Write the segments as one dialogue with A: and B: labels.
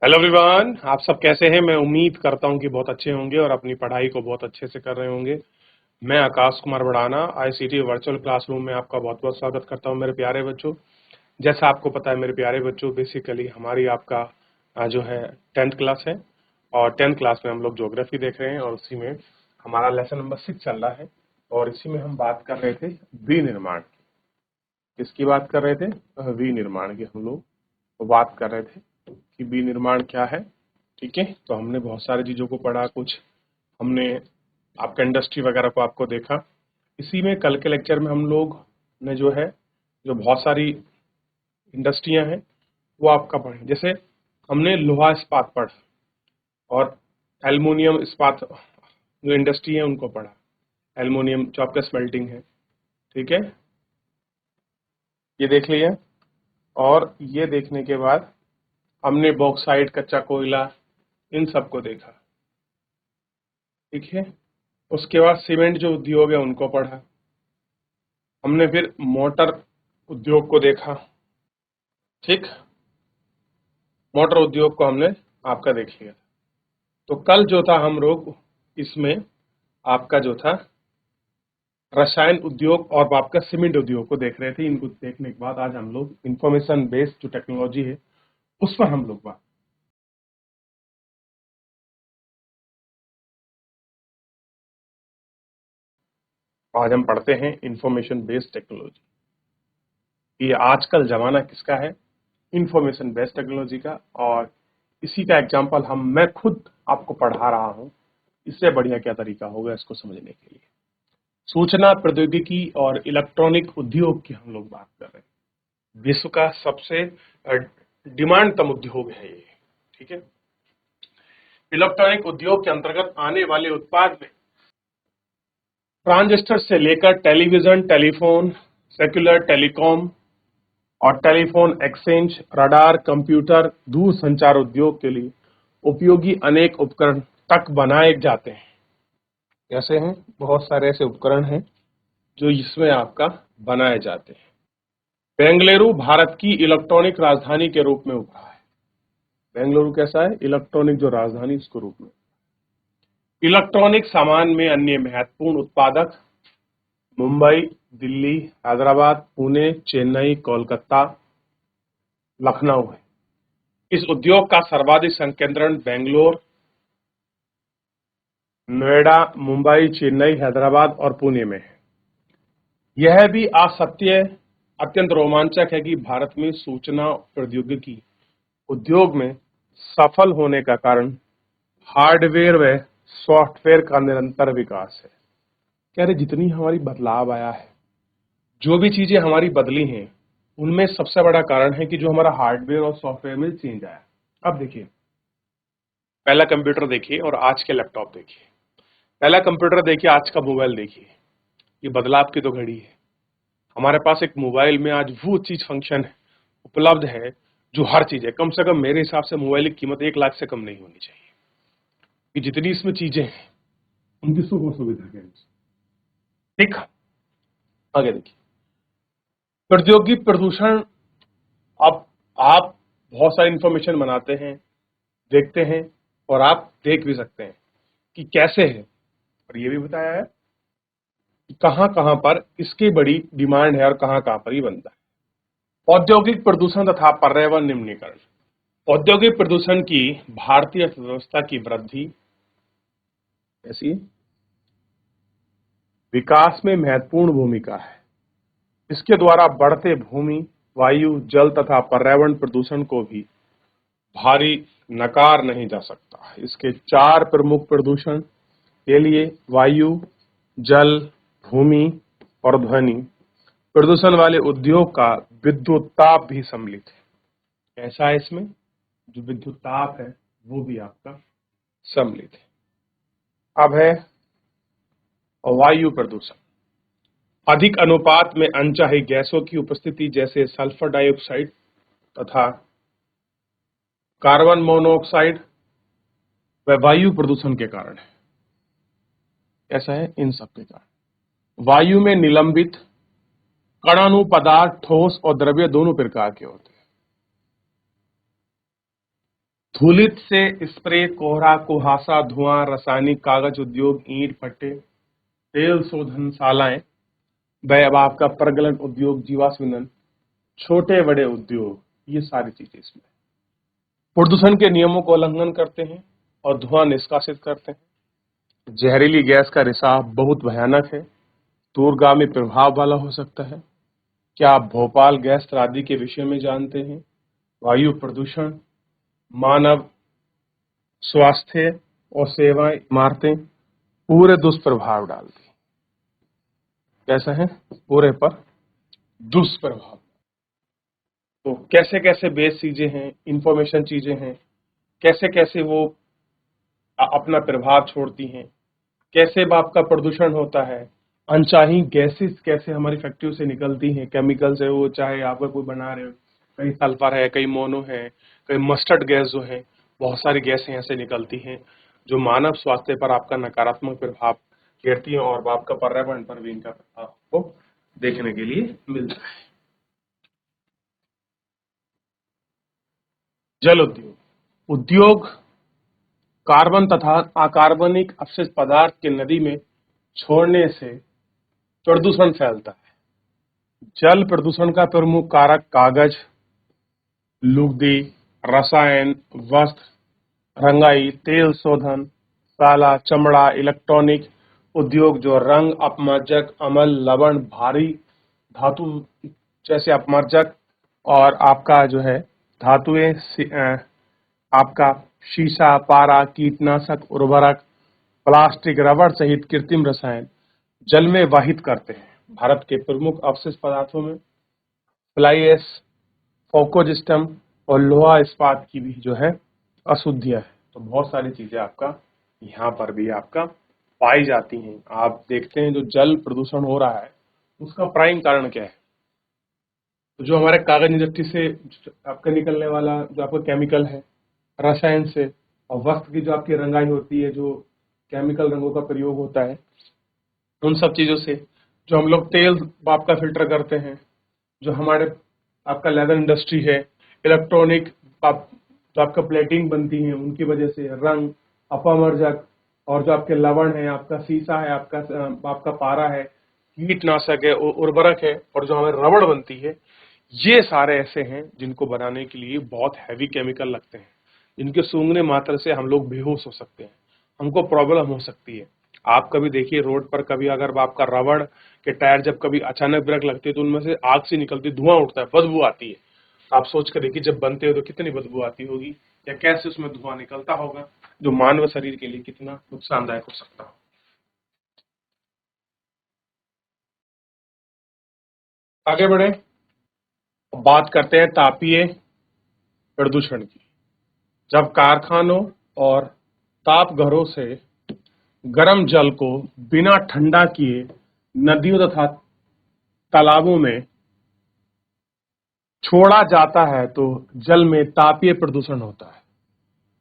A: Hello everyone, आप सब कैसे हैं। मैं उम्मीद करता हूं कि बहुत अच्छे होंगे और अपनी पढ़ाई को बहुत अच्छे से कर रहे होंगे। मैं Akash Kumar Badana ICT virtual classroom में आपका बहुत बहुत स्वागत करता हूं मेरे प्यारे बच्चों। जैसा आपको पता है मेरे प्यारे बच्चों, बेसिकली हमारी आपका जो है 10th क्लास है और 10th क्लास में हम लोग ज्योग्राफी देख रहे हैं और उसी में हमारा लेसन नंबर 6 चल रहा है। और इसी में हम बात कर रहे थे विनिर्माण की। किसकी बात कर रहे थे? विनिर्माण की हम लोग बात कर रहे थे कि विनिर्माण क्या है। ठीक है, तो हमने बहुत सारी चीजों को पढ़ा, कुछ हमने आपका इंडस्ट्री वगैरह को आपको देखा। इसी में कल के लेक्चर में हम लोग ने जो है जो बहुत सारी इंडस्ट्रियां हैं वो आपका पढ़े। जैसे हमने लोहा इस्पात पढ़ा और एल्युमिनियम इस्पात जो इंडस्ट्री है उनको पढ़ा। एल्युमिनियम जो आपका स्मेल्टिंग है, ठीक है, ये देख लिया। और ये देखने के बाद हमने बॉक्साइट, कच्चा कोयला, इन सबको देखा। ठीक है, उसके बाद सीमेंट जो उद्योग है उनको पढ़ा हमने। फिर मोटर उद्योग को देखा। ठीक, मोटर उद्योग को हमने आपका देख लिया। तो कल जो था हम लोग इसमें आपका जो था रसायन उद्योग और आपका सीमेंट उद्योग को देख रहे थे। इनको देखने के बाद आज हम लोग इंफॉर्मेशन बेस्ड जो टेक्नोलॉजी है उस पर हम लोग बात। आज हम पढ़ते हैं इंफॉर्मेशन बेस्ड टेक्नोलॉजी। ये आजकल जमाना किसका है? इंफॉर्मेशन बेस्ड टेक्नोलॉजी का। और इसी का एग्जांपल मैं खुद आपको पढ़ा रहा हूं। इससे बढ़िया क्या तरीका होगा इसको समझने के लिए? सूचना प्रौद्योगिकी और इलेक्ट्रॉनिक उद्योग की हम लोग बात कर रहे हैं। विश्व का सबसे डिमांडतम उद्योग है ये। ठीक है, इलेक्ट्रॉनिक उद्योग के अंतर्गत आने वाले उत्पाद में ट्रांजिस्टर से लेकर टेलीविजन, टेलीफोन, सेक्युलर टेलीकॉम और टेलीफोन एक्सचेंज, रडार, कंप्यूटर, दूर संचार उद्योग के लिए उपयोगी अनेक उपकरण तक बनाए जाते हैं। कैसे हैं? बहुत सारे ऐसे उपकरण हैं जो इसमें आपका बनाए जाते हैं। बेंगलुरु भारत की इलेक्ट्रॉनिक राजधानी के रूप में उभरा है। बेंगलुरु कैसा है? इलेक्ट्रॉनिक जो राजधानी उसके रूप में। इलेक्ट्रॉनिक सामान में अन्य महत्वपूर्ण उत्पादक मुंबई, दिल्ली, हैदराबाद, पुणे, चेन्नई, कोलकाता, लखनऊ है। इस उद्योग का सर्वाधिक संकेंद्रण बेंगलोर, नोएडा, मुंबई, चेन्नई, हैदराबाद और पुणे में है। यह भी असत्य अत्यंत रोमांचक है कि भारत में सूचना प्रौद्योगिकी उद्योग में सफल होने का कारण हार्डवेयर व सॉफ्टवेयर का निरंतर विकास है। कह रहे जितनी हमारी बदलाव आया है, जो भी चीजें हमारी बदली हैं, उनमें सबसे बड़ा कारण है कि जो हमारा हार्डवेयर और सॉफ्टवेयर में चेंज आया। अब देखिए, पहला कंप्यूटर देखिए और आज के लैपटॉप देखिए। पहला कंप्यूटर देखिए, आज का मोबाइल देखिए। ये बदलाव की तो घड़ी है। हमारे पास एक मोबाइल में आज वो चीज फंक्शन उपलब्ध है जो हर चीज है। कम से कम मेरे हिसाब से मोबाइल की कीमत 1 लाख से कम नहीं होनी चाहिए कि जितनी इसमें चीजें हैं उनकी सुख सुविधा के अनुसार। ठीक, आगे देखिए, प्रौद्योगिकी प्रदूषण। अब आप बहुत सारी इंफॉर्मेशन बनाते हैं, देखते हैं और आप देख भी सकते हैं कि कैसे है। और ये भी बताया है कि कहां कहां पर इसकी बड़ी डिमांड है और कहां कहां पर ही बनता है। औद्योगिक प्रदूषण तथा पर्यावरण निम्नीकरण। औद्योगिक प्रदूषण की भारतीय अर्थव्यवस्था की वृद्धि, ऐसी विकास में महत्वपूर्ण भूमिका है। इसके द्वारा बढ़ते भूमि, वायु, जल तथा पर्यावरण प्रदूषण को भी भारी नकार नहीं जा सकता। इसके 4 प्रमुख प्रदूषण के लिए वायु, जल, भूमि और ध्वनि प्रदूषण वाले उद्योग का विद्युत ताप भी सम्मिलित है। ऐसा है, इसमें जो विद्युत ताप है वो भी आपका सम्मिलित है। अब है वायु प्रदूषण। अधिक अनुपात में अनचाही गैसों की उपस्थिति जैसे सल्फर डाइऑक्साइड तथा कार्बन मोनोऑक्साइड व वायु प्रदूषण के कारण है। ऐसा है, इन सब के कारण वायु में निलंबित कणाणु पदार्थ ठोस और द्रव्य दोनों प्रकार के होते हैं। धूलित से स्प्रे, कोहरा, कुहासा, धुआं, रासायनिक, कागज उद्योग, ईंट भट्टे, तेल शोधनशालाएं, वह अब आपका प्रगलन उद्योग, जीवाश्म ईंधन, छोटे बड़े उद्योग, ये सारी चीजें इसमें प्रदूषण के नियमों का उल्लंघन करते हैं और धुआं निष्कासित करते हैं। जहरीली गैस का रिसाव बहुत भयानक है, दूरगामी प्रभाव वाला हो सकता है। क्या आप भोपाल गैस त्रासदी के विषय में जानते हैं? वायु प्रदूषण, मानव स्वास्थ्य और सेवाएं, इमारतें पूरे दुष्प्रभाव डालती हैं। कैसा है? पूरे पर दुष्प्रभाव। तो कैसे कैसे बेस चीजें हैं, इंफॉर्मेशन चीजें हैं, कैसे कैसे वो अपना प्रभाव छोड़ती हैं, कैसे आपका प्रदूषण होता है, अनचाही गैसेस कैसे हमारी फैक्ट्रियों से निकलती हैं, केमिकल्स है वो, चाहे आप कोई बना रहे हो, कहीं सल्फर है, कहीं मोनो है, कहीं मस्टर्ड गैस जो है, बहुत सारी गैसें ऐसे निकलती हैं जो मानव स्वास्थ्य पर आपका नकारात्मक प्रभाव घेरती हैं और आपका पर्यावरण पर भी इनका प्रभाव आपको देखने के लिए मिलता है। जल उद्योग, उद्योग कार्बन तथा अकार्बनिक अपशिष्ट पदार्थ के नदी में छोड़ने से प्रदूषण फैलता है। जल प्रदूषण का प्रमुख कारक कागज, लुगदी, रसायन, वस्त्र, रंगाई, तेल शोधन शाला, चमड़ा, इलेक्ट्रॉनिक उद्योग जो रंग अपमार्जक, अम्ल, लवण, भारी धातु जैसे अपमार्जक और आपका जो है धातुएं आपका शीशा, पारा, कीटनाशक, उर्वरक, प्लास्टिक, रबड़ सहित कृत्रिम रसायन जल में वाहित करते हैं। भारत के प्रमुख अपशिष्ट पदार्थों में फ्लाई ऐश, फोकोजिस्टम और लोहा इस्पात की भी जो है अशुद्धियां है। तो बहुत सारी चीजें आपका यहाँ पर भी आपका पाई जाती हैं। आप देखते हैं जो जल प्रदूषण हो रहा है उसका प्राइम कारण क्या है? तो जो हमारे कागज इंडस्ट्री से आपका निकलने वाला जो आपका केमिकल है, रसायन से, और वस्त्र की जो आपकी रंगाई होती है, जो केमिकल रंगों का प्रयोग होता है, उन सब चीजों से जो हम लोग तेल आपका फिल्टर करते हैं, जो हमारे आपका लेदर इंडस्ट्री है, इलेक्ट्रॉनिक जो आपका प्लेटिंग बनती है, उनकी वजह से रंग अपवर्जक और जो आपके लवण है, आपका शीशा है, आपका पारा है, कीटनाशक है, उर्वरक है, और जो हमारे रबड़ बनती है, ये सारे ऐसे हैं जिनको बनाने के लिए बहुत हैवी केमिकल लगते हैं, जिनके सूंघने मात्र से हम लोग बेहोश हो सकते हैं, हमको प्रॉब्लम हो सकती है। आप कभी देखिए रोड पर, कभी अगर आपका रबड़ के टायर जब कभी अचानक ब्रेक लगती है तो उनमें से आग से निकलती धुआं उठता है, बदबू आती है। आप सोच कर देखिए जब बनते हो तो कितनी बदबू आती होगी, या कैसे उसमें धुआं निकलता होगा, जो मानव शरीर के लिए कितना नुकसानदायक हो सकता हो। आगे बढ़े, बात करते हैं तापीय प्रदूषण की। जब कारखानों और ताप घरों से गर्म जल को बिना ठंडा किए नदियों तथा तालाबों में छोड़ा जाता है तो जल में तापीय प्रदूषण होता है।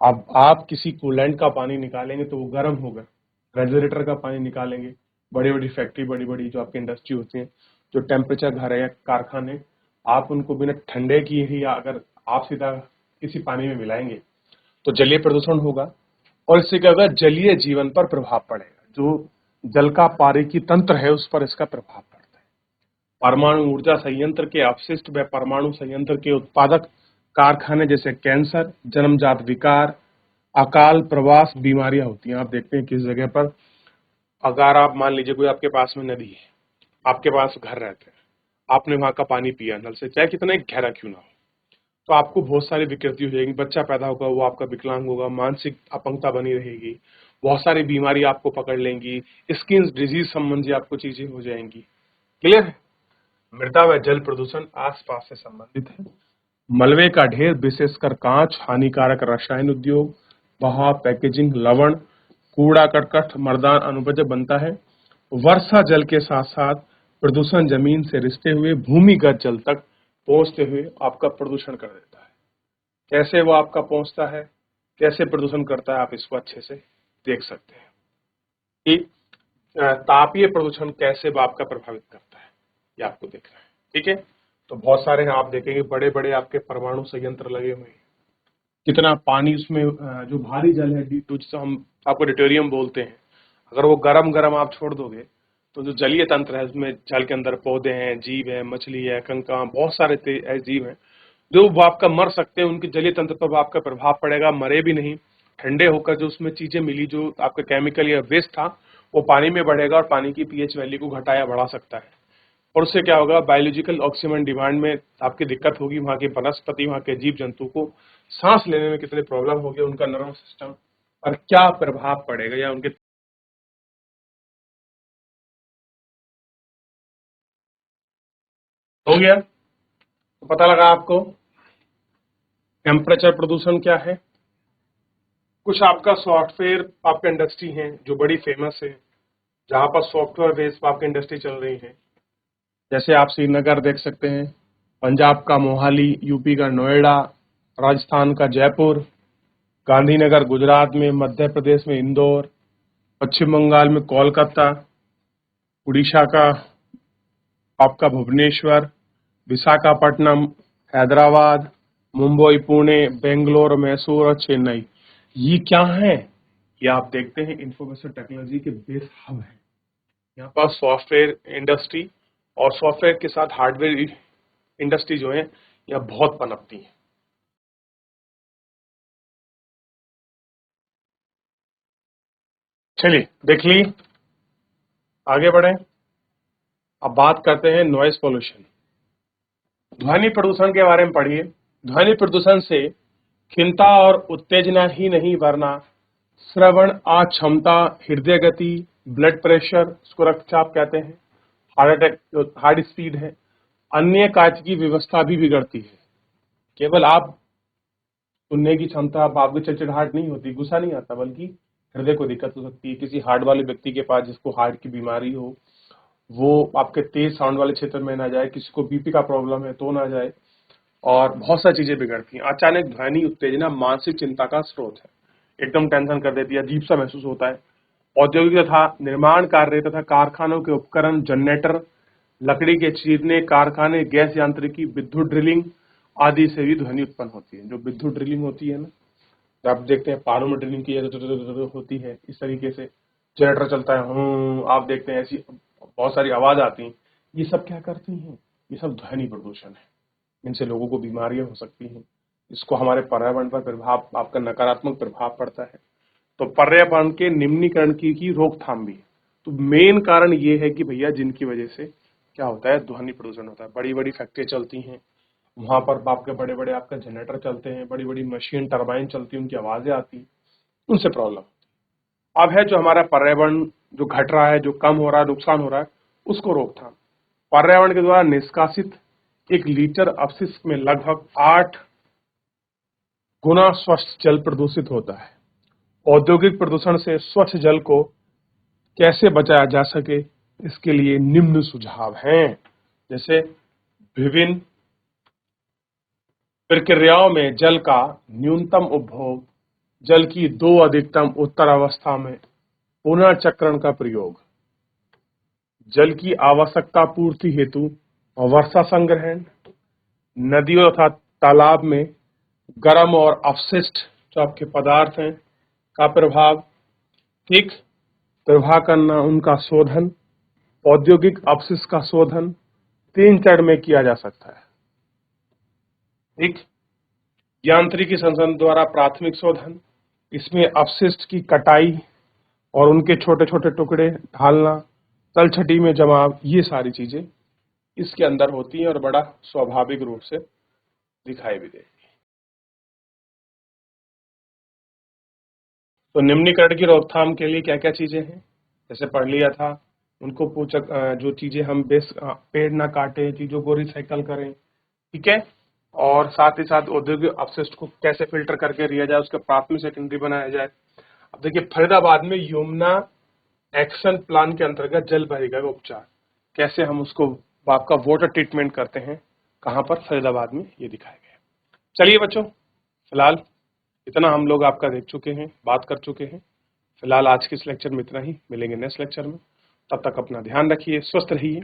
A: अब आप किसी कूलेंट का पानी निकालेंगे तो वो गर्म होगा, रेफ्रिजरेटर का पानी निकालेंगे, बड़ी बड़ी फैक्ट्री, बड़ी बड़ी जो आपकी इंडस्ट्री होती है, जो टेम्परेचर घर है या कारखाने, आप उनको बिना ठंडे किए ही अगर आप सीधा किसी पानी में मिलाएंगे तो जलीय प्रदूषण होगा, और इससे क्या होगा, जलीय जीवन पर प्रभाव पड़ेगा। जो जल का पारिकी तंत्र है उस पर इसका प्रभाव पड़ता है। परमाणु ऊर्जा संयंत्र के अपशिष्ट व परमाणु संयंत्र के उत्पादक कारखाने जैसे कैंसर, जन्मजात विकार, अकाल प्रवास बीमारियां होती हैं। आप देखते हैं किस जगह पर, अगर आप मान लीजिए कोई आपके पास में नदी है, आपके पास घर रहते हैं, आपने वहां का पानी पिया नल से, चाहे कितना ही गहरा क्यों ना हो, तो आपको बहुत सारी विकृति हो जाएगी, बच्चा पैदा होगा वो आपका विकलांग होगा, मानसिक अपंगता बनी रहेगी, बहुत सारी बीमारी आपको पकड़ लेंगी, स्किन डिजीज संबंधी आपको चीजें हो जाएंगी। क्लियर है? मृदा व जल प्रदूषण आसपास से संबंधित है। मलबे का ढेर, विशेषकर कांच, हानिकारक रसायन उद्योग, बहाव, पैकेजिंग, लवण, कूड़ा करकट, मर्दान अनुपजक बनता है। वर्षा जल के साथ साथ प्रदूषण जमीन से रिसते हुए भूमिगत जल तक पहुंचते हुए आपका प्रदूषण कर देता है। कैसे वो आपका पहुंचता है, कैसे प्रदूषण करता है, आप इसको अच्छे से देख सकते हैं कि तापीय प्रदूषण कैसे वो आपका प्रभावित करता है, ये आपको देखना है। ठीक है, तो बहुत सारे हैं, आप देखेंगे बड़े बड़े आपके परमाणु संयंत्र लगे हुए हैं, कितना पानी उसमें जो भारी जल है जिसे हम आपको डिटोरियम बोलते हैं, अगर वो गरम गरम आप छोड़ दोगे तो जो जलीय तंत्र है उसमें जल के अंदर पौधे हैं, जीव है, मछली है, कंका, बहुत सारे ऐसे जीव हैं जो भाप का मर सकते हैं, उनके जलीय तंत्र पर भाप का प्रभाव पड़ेगा, मरे भी नहीं। ठंडे होकर जो उसमें चीजें मिली, जो आपका केमिकल या वेस्ट था, वो पानी में बढ़ेगा और पानी की पीएच वैल्यू को घटाया बढ़ा सकता है। और उससे क्या होगा, बायोलॉजिकल ऑक्सीजन डिमांड में आपकी दिक्कत होगी, वहाँ की वनस्पति, वहाँ के जीव जंतु को सांस लेने में कितने प्रॉब्लम होगी, उनका नर्वस सिस्टम और क्या प्रभाव पड़ेगा, या उनके हो गया। तो पता लगा आपको टेम्परेचर प्रदूषण क्या है। कुछ आपका सॉफ्टवेयर आपका इंडस्ट्री है जो बड़ी फेमस है, जहां पर सॉफ्टवेयर बेस्ड आपकी इंडस्ट्री चल रही है। जैसे आप श्रीनगर देख सकते हैं, पंजाब का मोहाली, यूपी का नोएडा, राजस्थान का जयपुर, गांधीनगर गुजरात में, मध्य प्रदेश में इंदौर, पश्चिम बंगाल में कोलकाता, उड़ीसा का आपका भुवनेश्वर, विशाखापट्टनम, हैदराबाद, मुंबई, पुणे, बेंगलोर, मैसूर और चेन्नई। ये क्या है? ये आप देखते हैं इंफॉर्मेशन टेक्नोलॉजी के बेस हब है। यहाँ पर सॉफ्टवेयर इंडस्ट्री और सॉफ्टवेयर के साथ हार्डवेयर इंडस्ट्री जो है यह बहुत पनपती है। चलिए देख ली, आगे बढ़े। अब बात करते हैं नॉइस पोल्यूशन। ध्वनि प्रदूषण के बारे में पढ़िए। ध्वनि प्रदूषण से खिन्नता और उत्तेजना ही नहीं, वरना श्रवण अक्षमता, हृदय गति, ब्लड प्रेशर, उसको रक्तचाप कहते हैं, हार्ट अटैक, जो हार्ट स्पीड है, अन्य कार्य की व्यवस्था भी बिगड़ती है। केवल आप सुनने की क्षमता, आपकी चिड़चिड़ाहट नहीं होती, गुस्सा नहीं आता, बल्कि हृदय को दिक्कत हो सकती है। किसी हार्ट वाले व्यक्ति के पास जिसको हार्ट की बीमारी हो, वो आपके तेज साउंड वाले क्षेत्र में ना जाए, किसी को बीपी का प्रॉब्लम है तो ना जाए, और बहुत सारी चीजें बिगड़ती हैं। अचानक ध्वनि उत्तेजना मानसिक चिंता का स्रोत है, एकदम टेंशन कर देती है, अजीब सा महसूस होता है। औद्योगिक तथा निर्माण कार्य तथा कारखानों के उपकरण, जनरेटर, लकड़ी के चीरने, कारखाने, गैस यांत्रिकी, विद्युत ड्रिलिंग आदि से भी ध्वनि उत्पन्न होती है। जो विद्युत ड्रिलिंग होती है ना, तो आप देखते हैं पहाड़ों में ड्रिलिंग की होती है, इस तरीके से जनरेटर चलता है, आप देखते हैं ऐसी बहुत सारी आवाज आती है। ये सब क्या करती हैं? ये सब ध्वनि प्रदूषण है। इनसे लोगों को बीमारियां हो सकती हैं। इसको हमारे पर्यावरण पर प्रभाव, आपका नकारात्मक प्रभाव पड़ता है। तो पर्यावरण के निम्नीकरण की रोकथाम भी है। तो मेन कारण ये है कि भैया, जिनकी वजह से क्या होता है, ध्वनि प्रदूषण होता है। बड़ी बड़ी फैक्ट्री चलती हैं, वहां पर आपके बड़े बड़े आपके जनरेटर चलते हैं, बड़ी बड़ी मशीन टरबाइन चलती है, उनकी आवाजें आती हैं, उनसे प्रॉब्लम। अब है जो हमारा पर्यावरण जो घट रहा है, जो कम हो रहा है, नुकसान हो रहा है, उसको रोकथाम। पर्यावरण के द्वारा निष्कासित 1 लीटर अपशिष्ट में लगभग 8 गुना स्वच्छ जल प्रदूषित होता है। औद्योगिक प्रदूषण से स्वच्छ जल को कैसे बचाया जा सके, इसके लिए निम्न सुझाव हैं। जैसे विभिन्न प्रक्रियाओं में जल का न्यूनतम उपभोग, जल की 2 अधिकतम उत्तर अवस्था में पुनर्चक्रण का प्रयोग, जल की आवश्यकता पूर्ति हेतु वर्षा संग्रहण, नदियों तथा तालाब में गर्म और अपशिष्ट जो आपके पदार्थ हैं का प्रभाव, ठीक, प्रवाह करना, उनका शोधन, औद्योगिक अपशिष्ट का शोधन 3 चरण में किया जा सकता है। ठीक, यांत्रिकी संसाधन द्वारा प्राथमिक शोधन, इसमें अपशिष्ट की कटाई और उनके छोटे छोटे टुकड़े ढालना, तलछटी में जमाव, ये सारी चीजें इसके अंदर होती हैं और बड़ा स्वाभाविक रूप से दिखाई भी देती। तो निम्नीकरण की रोकथाम के लिए क्या क्या चीजें हैं, जैसे पढ़ लिया था। उनको पूछा, जो चीजें हम पेड़ ना काटें, चीजों को रिसाइकल करें, ठीक है। और साथ ही साथ औद्योगिक अपशिष्ट को कैसे फिल्टर करके लिया जाए, उसके प्राथमिक सेकेंडरी बनाया जाए। अब देखिए, फरीदाबाद में यमुना एक्शन प्लान के अंतर्गत जल बहिर्गम उपचार, कैसे हम उसको आपका वाटर ट्रीटमेंट करते हैं, कहाँ पर, फरीदाबाद में, ये दिखाया गया। चलिए बच्चों, फिलहाल इतना हम लोग आपका देख चुके हैं, बात कर चुके हैं। फिलहाल आज के इस लेक्चर में इतना ही, मिलेंगे नेक्स्ट लेक्चर में। तब तक अपना ध्यान रखिए, स्वस्थ रहिए,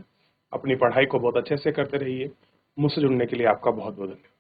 A: अपनी पढ़ाई को बहुत अच्छे से करते रहिए। मुझसे जुड़ने के लिए आपका बहुत बहुत धन्यवाद।